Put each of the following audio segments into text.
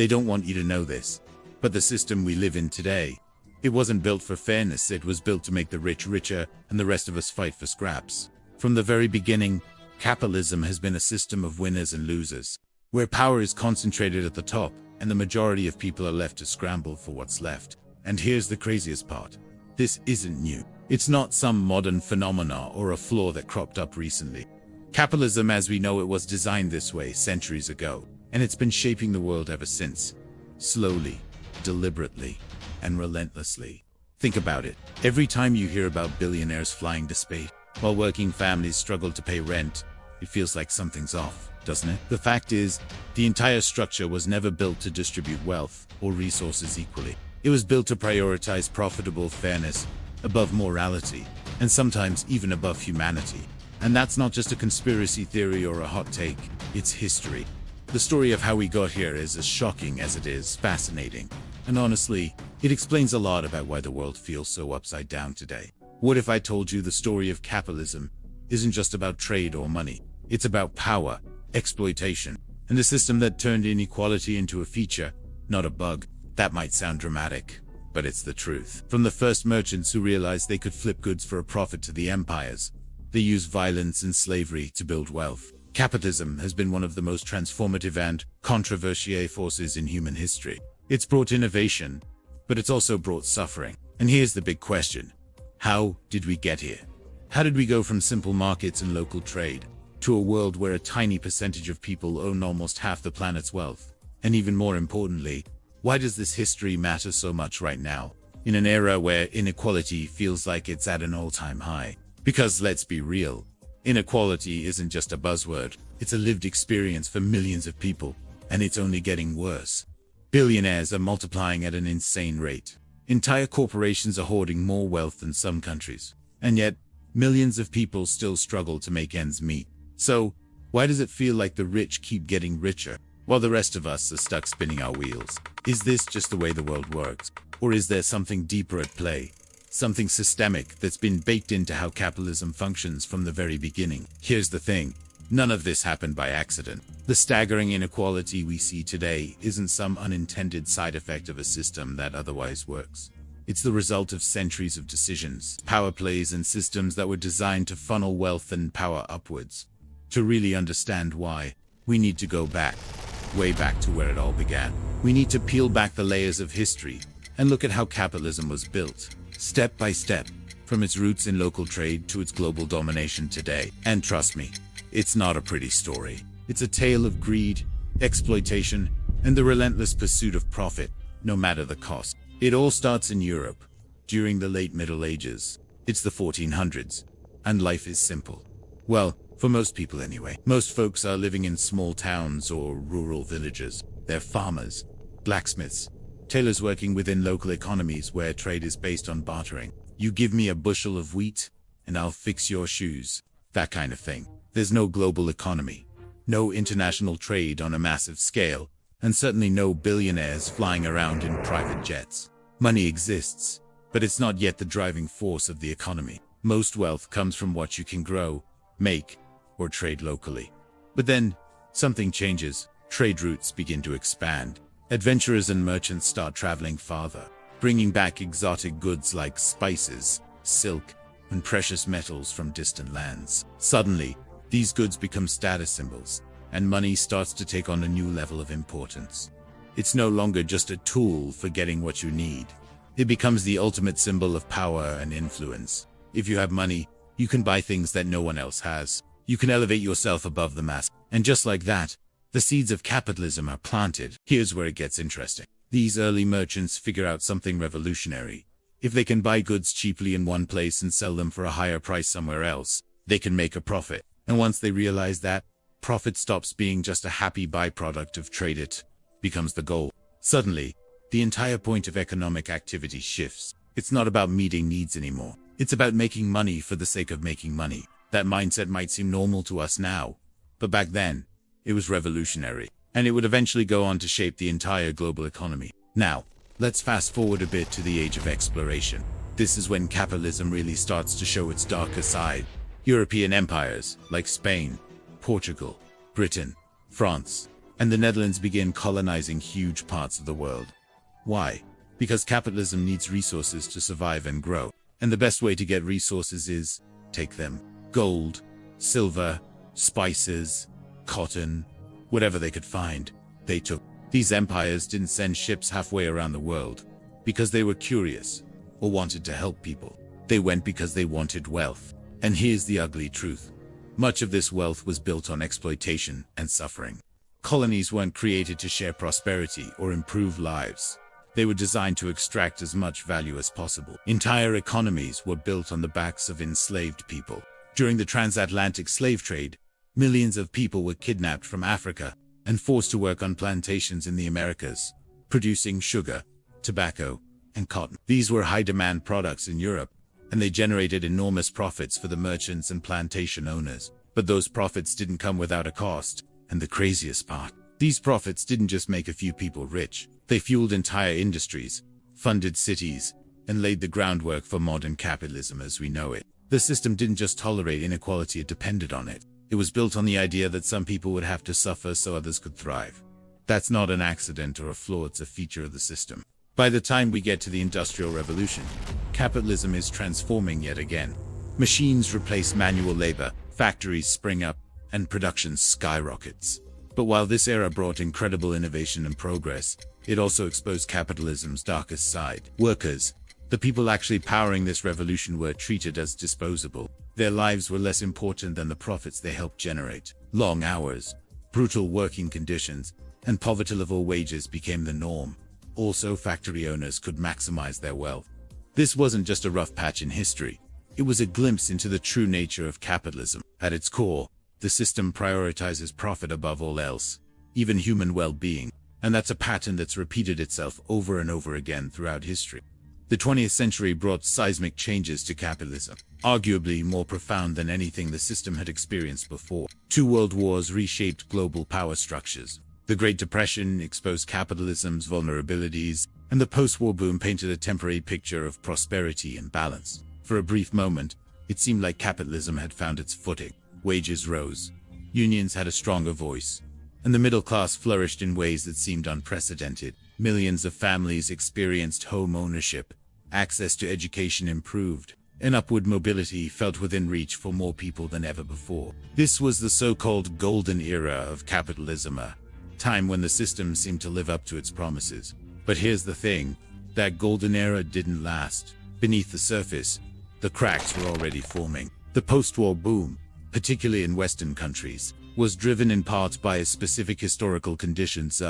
They don't want you to know this. But the system we live in today, it wasn't built for fairness. It was built to make the rich richer and the rest of us fight for scraps. From the very beginning, capitalism has been a system of winners and losers, where power is concentrated at the top and the majority of people are left to scramble for what's left. And here's the craziest part. This isn't new. It's not some modern phenomena or a flaw that cropped up recently. Capitalism as we know it was designed this way centuries ago, and it's been shaping the world ever since. Slowly, deliberately, and relentlessly. Think about it. Every time you hear about billionaires flying to space, while working families struggle to pay rent, it feels like something's off, doesn't it? The fact is, the entire structure was never built to distribute wealth or resources equally. It was built to prioritize profitable fairness above morality, and sometimes even above humanity. And that's not just a conspiracy theory or a hot take, it's history. The story of how we got here is as shocking as it is fascinating. And honestly, it explains a lot about why the world feels so upside down today. What if I told you the story of capitalism isn't just about trade or money? It's about power, exploitation, and a system that turned inequality into a feature, not a bug. That might sound dramatic, but it's the truth. From the first merchants who realized they could flip goods for a profit to the empires, they used violence and slavery to build wealth. Capitalism has been one of the most transformative and controversial forces in human history. It's brought innovation, but it's also brought suffering. And here's the big question. How did we get here? How did we go from simple markets and local trade to a world where a tiny percentage of people own almost half the planet's wealth? And even more importantly, why does this history matter so much right now, in an era where inequality feels like it's at an all-time high? Because let's be real, inequality isn't just a buzzword, it's a lived experience for millions of people, and it's only getting worse. Billionaires are multiplying at an insane rate. Entire corporations are hoarding more wealth than some countries, and yet millions of people still struggle to make ends meet. So, why does it feel like the rich keep getting richer, while the rest of us are stuck spinning our wheels? Is this just the way the world works? Or is there something deeper at play? Something systemic that's been baked into how capitalism functions from the very beginning? Here's the thing. None of this happened by accident. The staggering inequality we see today isn't some unintended side effect of a system that otherwise works. It's the result of centuries of decisions, power plays, and systems that were designed to funnel wealth and power upwards. To really understand why, we need to go back, way back to where it all began. We need to peel back the layers of history and look at how capitalism was built, step by step, from its roots in local trade to its global domination today. And trust me, it's not a pretty story. It's a tale of greed, exploitation, and the relentless pursuit of profit, no matter the cost. It all starts in Europe, during the late Middle Ages. It's the 1400s, and life is simple. Well, for most people anyway. Most folks are living in small towns or rural villages. They're farmers, blacksmiths, tailors working within local economies where trade is based on bartering. You give me a bushel of wheat, and I'll fix your shoes. That kind of thing. There's no global economy, no international trade on a massive scale, and certainly no billionaires flying around in private jets. Money exists, but it's not yet the driving force of the economy. Most wealth comes from what you can grow, make, or trade locally. But then, something changes. Trade routes begin to expand. Adventurers and merchants start traveling farther, bringing back exotic goods like spices, silk, and precious metals from distant lands. Suddenly, these goods become status symbols, and money starts to take on a new level of importance. It's no longer just a tool for getting what you need. It becomes the ultimate symbol of power and influence. If you have money, you can buy things that no one else has. You can elevate yourself above the mass. And just like that, the seeds of capitalism are planted. Here's where it gets interesting. These early merchants figure out something revolutionary. If they can buy goods cheaply in one place and sell them for a higher price somewhere else, they can make a profit. And once they realize that, profit stops being just a happy byproduct of trade. It becomes the goal. Suddenly, the entire point of economic activity shifts. It's not about meeting needs anymore. It's about making money for the sake of making money. That mindset might seem normal to us now, but back then, it was revolutionary, and it would eventually go on to shape the entire global economy. Now, let's fast forward a bit to the age of exploration. This is when capitalism really starts to show its darker side. European empires, like Spain, Portugal, Britain, France, and the Netherlands began colonizing huge parts of the world. Why? Because capitalism needs resources to survive and grow. And the best way to get resources is, take them. Gold, silver, spices, cotton, whatever they could find, they took. These empires didn't send ships halfway around the world because they were curious or wanted to help people. They went because they wanted wealth. And here's the ugly truth. Much of this wealth was built on exploitation and suffering. Colonies weren't created to share prosperity or improve lives. They were designed to extract as much value as possible. Entire economies were built on the backs of enslaved people. During the transatlantic slave trade, millions of people were kidnapped from Africa and forced to work on plantations in the Americas, producing sugar, tobacco, and cotton. These were high-demand products in Europe, and they generated enormous profits for the merchants and plantation owners. But those profits didn't come without a cost. And the craziest part, these profits didn't just make a few people rich. They fueled entire industries, funded cities, and laid the groundwork for modern capitalism as we know it. The system didn't just tolerate inequality, it depended on it. It was built on the idea that some people would have to suffer so others could thrive. That's not an accident or a flaw, it's a feature of the system. By the time we get to the Industrial Revolution, capitalism is transforming yet again. Machines replace manual labor, factories spring up, and production skyrockets. But while this era brought incredible innovation and progress, it also exposed capitalism's darkest side. Workers, the people actually powering this revolution, were treated as disposable. Their lives were less important than the profits they helped generate. Long hours, brutal working conditions, and poverty-level wages became the norm. Also, factory owners could maximize their wealth. This wasn't just a rough patch in history. It was a glimpse into the true nature of capitalism. At its core, the system prioritizes profit above all else, even human well-being. And that's a pattern that's repeated itself over and over again throughout history. The 20th century brought seismic changes to capitalism, arguably more profound than anything the system had experienced before. 2 world wars reshaped global power structures. The Great Depression exposed capitalism's vulnerabilities, and the post-war boom painted a temporary picture of prosperity and balance. For a brief moment, it seemed like capitalism had found its footing. Wages rose, unions had a stronger voice, and the middle class flourished in ways that seemed unprecedented. Millions of families experienced home ownership, access to education improved, and upward mobility felt within reach for more people than ever before. This was the so-called golden era of capitalism, a time when the system seemed to live up to its promises. But here's the thing, that golden era didn't last. Beneath the surface, the cracks were already forming. The post-war boom, particularly in Western countries, was driven in part by specific historical conditions,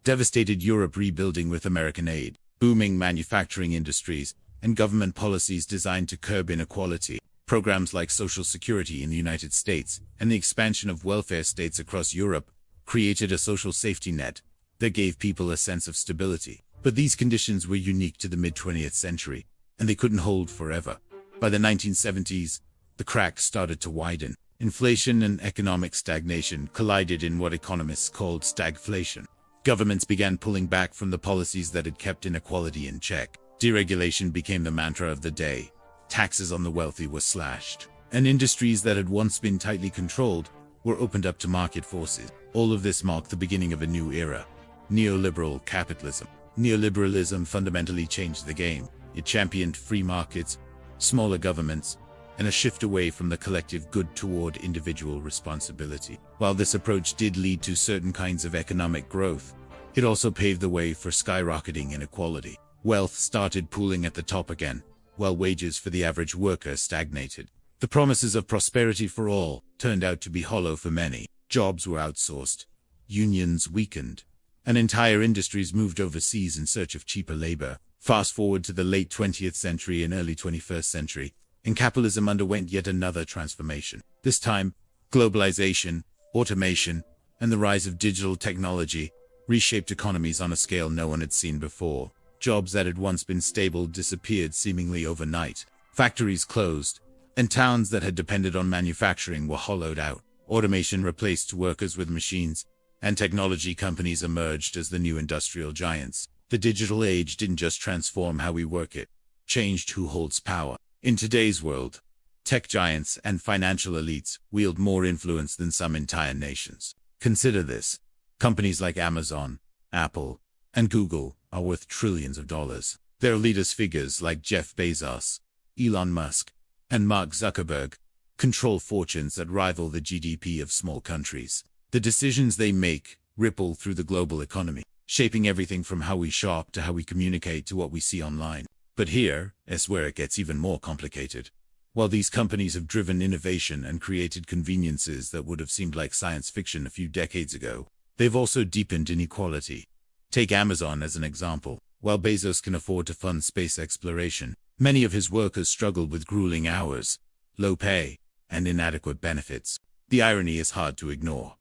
devastated Europe rebuilding with American aid, booming manufacturing industries, and government policies designed to curb inequality. Programs like Social Security in the United States and the expansion of welfare states across Europe created a social safety net that gave people a sense of stability. But these conditions were unique to the mid-20th century, and they couldn't hold forever. By the 1970s, the cracks started to widen. Inflation and economic stagnation collided in what economists called stagflation. Governments began pulling back from the policies that had kept inequality in check. Deregulation became the mantra of the day. Taxes on the wealthy were slashed, and industries that had once been tightly controlled were opened up to market forces. All of this marked the beginning of a new era, neoliberal capitalism. Neoliberalism fundamentally changed the game. It championed free markets, smaller governments, and a shift away from the collective good toward individual responsibility. While this approach did lead to certain kinds of economic growth, it also paved the way for skyrocketing inequality. Wealth started pooling at the top again, while wages for the average worker stagnated. The promises of prosperity for all turned out to be hollow for many. Jobs were outsourced, unions weakened, and entire industries moved overseas in search of cheaper labor. Fast forward to the late 20th century and early 21st century, and capitalism underwent yet another transformation. This time, globalization, automation, and the rise of digital technology reshaped economies on a scale no one had seen before. Jobs that had once been stable disappeared seemingly overnight. Factories closed, and towns that had depended on manufacturing were hollowed out. Automation replaced workers with machines, and technology companies emerged as the new industrial giants. The digital age didn't just transform how we work, it changed who holds power. In today's world, tech giants and financial elites wield more influence than some entire nations. Consider this. Companies like Amazon, Apple, and Google are worth trillions of dollars. Their leaders figures like Jeff Bezos, Elon Musk, and Mark Zuckerberg control fortunes that rival the GDP of small countries. The decisions they make ripple through the global economy, shaping everything from how we shop to how we communicate to what we see online. But here is where it gets even more complicated. While these companies have driven innovation and created conveniences that would have seemed like science fiction a few decades ago, they've also deepened inequality. Take Amazon as an example. While Bezos can afford to fund space exploration, many of his workers struggle with grueling hours, low pay, and inadequate benefits. The irony is hard to ignore.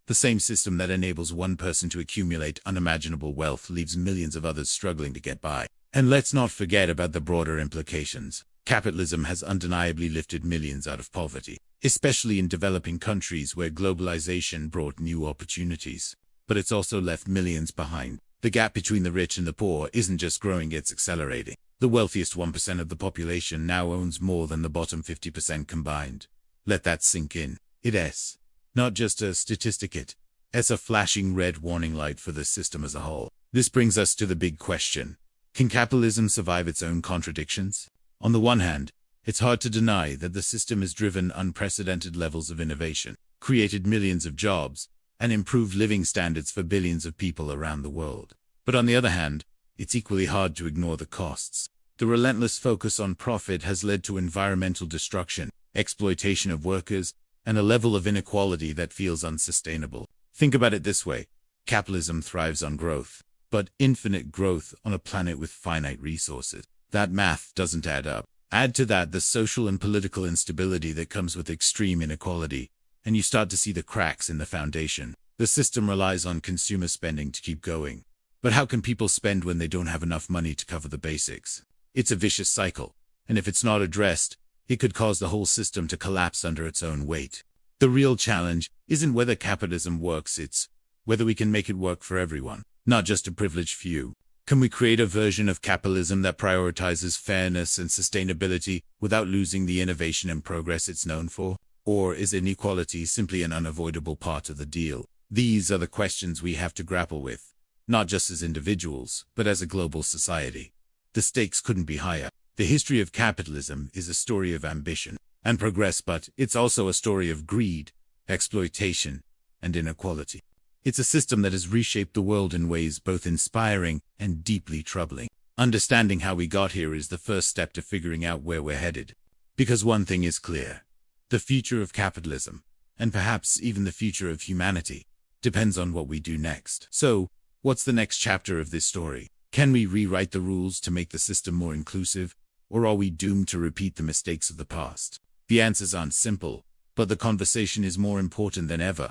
The same system that enables one person to accumulate unimaginable wealth leaves millions of others struggling to get by. And let's not forget about the broader implications. Capitalism has undeniably lifted millions out of poverty, especially in developing countries where globalization brought new opportunities. But it's also left millions behind. The gap between the rich and the poor isn't just growing, it's accelerating. The wealthiest 1% of the population now owns more than the bottom 50% combined. Let that sink in. It's not just a statistic, it's a flashing red warning light for the system as a whole. This brings us to the big question. Can capitalism survive its own contradictions? On the one hand, it's hard to deny that the system has driven unprecedented levels of innovation, created millions of jobs, and improved living standards for billions of people around the world. But on the other hand, it's equally hard to ignore the costs. The relentless focus on profit has led to environmental destruction, exploitation of workers, and a level of inequality that feels unsustainable. Think about it this way. Capitalism thrives on growth, but infinite growth on a planet with finite resources. That math doesn't add up. Add to that the social and political instability that comes with extreme inequality, and you start to see the cracks in the foundation. The system relies on consumer spending to keep going. But how can people spend when they don't have enough money to cover the basics? It's a vicious cycle, and if it's not addressed, it could cause the whole system to collapse under its own weight. The real challenge isn't whether capitalism works, it's whether we can make it work for everyone, not just a privileged few. Can we create a version of capitalism that prioritizes fairness and sustainability without losing the innovation and progress it's known for? Or is inequality simply an unavoidable part of the deal? These are the questions we have to grapple with, not just as individuals, but as a global society. The stakes couldn't be higher. The history of capitalism is a story of ambition and progress, but it's also a story of greed, exploitation, and inequality. It's a system that has reshaped the world in ways both inspiring and deeply troubling. Understanding how we got here is the first step to figuring out where we're headed. Because one thing is clear. The future of capitalism, and perhaps even the future of humanity, depends on what we do next. So, what's the next chapter of this story? Can we rewrite the rules to make the system more inclusive, or are we doomed to repeat the mistakes of the past? The answers aren't simple, but the conversation is more important than ever.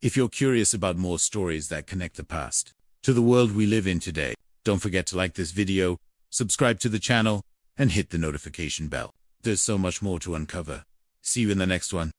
If you're curious about more stories that connect the past to the world we live in today, don't forget to like this video, subscribe to the channel, and hit the notification bell. There's so much more to uncover. See you in the next one.